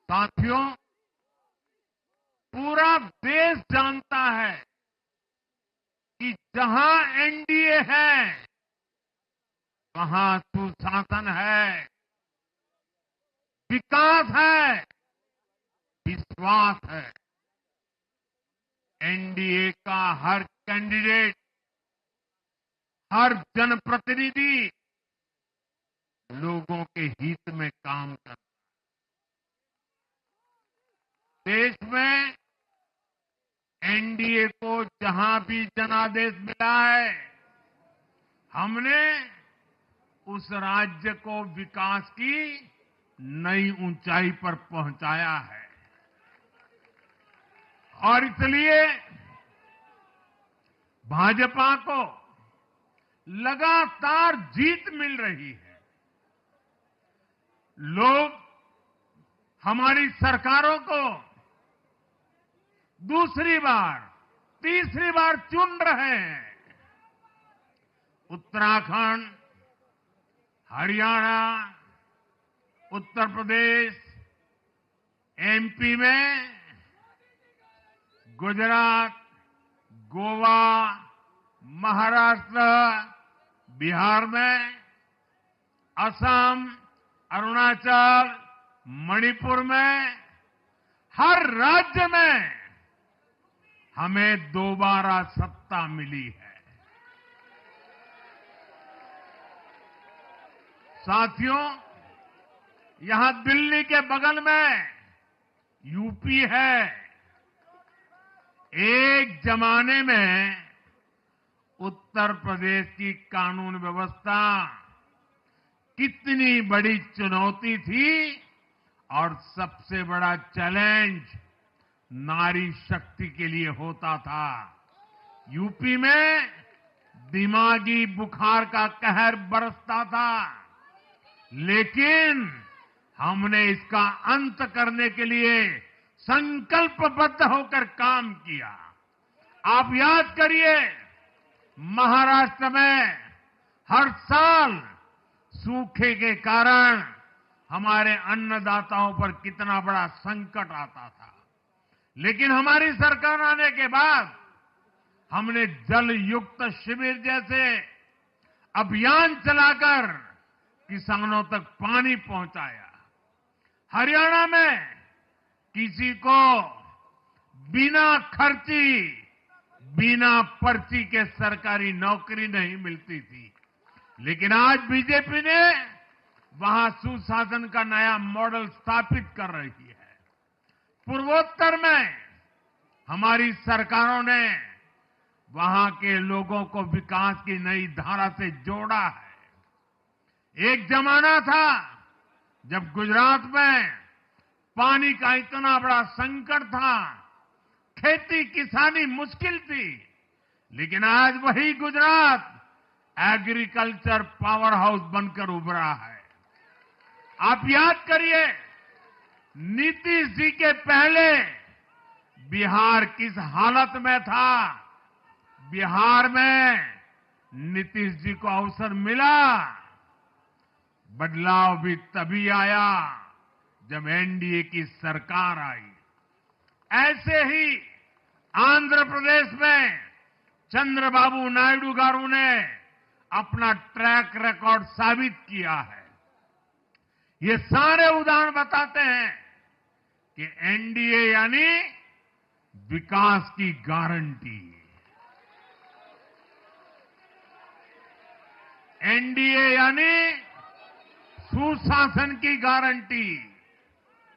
साथियों, पूरा देश जानता है कि जहां एनडीए है, वहां सुशासन है, विकास है, विश्वास है। एनडीए का हर कैंडिडेट, हर जनप्रतिनिधि लोगों के हित में काम करता है। देश में एनडीए को जहां भी जनादेश मिला है, हमने उस राज्य को विकास की नई ऊंचाई पर पहुंचाया है। और इसलिए भाजपा को लगातार जीत मिल रही है। लोग हमारी सरकारों को दूसरी बार, तीसरी बार चुन रहे हैं। उत्तराखंड, हरियाणा, उत्तर प्रदेश, एमपी में, गुजरात, गोवा, महाराष्ट्र, बिहार में, असम, अरुणाचल, मणिपुर में, हर राज्य में हमें दोबारा सत्ता मिली है। साथियों, यहां दिल्ली के बगल में यूपी है। एक जमाने में उत्तर प्रदेश की कानून व्यवस्था कितनी बड़ी चुनौती थी और सबसे बड़ा चैलेंज नारी शक्ति के लिए होता था। यूपी में दिमागी बुखार का कहर बरसता था, लेकिन हमने इसका अंत करने के लिए संकल्पबद्ध होकर काम किया। आप याद करिए, महाराष्ट्र में हर साल सूखे के कारण हमारे अन्नदाताओं पर कितना बड़ा संकट आता था, लेकिन हमारी सरकार आने के बाद हमने जल युक्त शिविर जैसे अभियान चलाकर किसानों तक पानी पहुंचाया। हरियाणा में किसी को बिना खर्ची, बिना पर्ची के सरकारी नौकरी नहीं मिलती थी, लेकिन आज बीजेपी ने वहां सुशासन का नया मॉडल स्थापित कर रही है। पूर्वोत्तर में हमारी सरकारों ने वहां के लोगों को विकास की नई धारा से जोड़ा है। एक जमाना था जब गुजरात में पानी का इतना बड़ा संकट था, खेती किसानी मुश्किल थी, लेकिन आज वही गुजरात एग्रीकल्चर पावर हाउस बनकर उभरा है। आप याद करिए, नीतीश जी के पहले बिहार किस हालत में था। बिहार में नीतीश जी को अवसर मिला। बदलाव भी तभी आया जब एनडीए की सरकार आई। ऐसे ही आंध्र प्रदेश में चंद्रबाबू नायडू गारू ने अपना ट्रैक रिकॉर्ड साबित किया है। ये सारे उदाहरण बताते हैं कि एनडीए यानी विकास की गारंटी। एनडीए यानी सुशासन की गारंटी।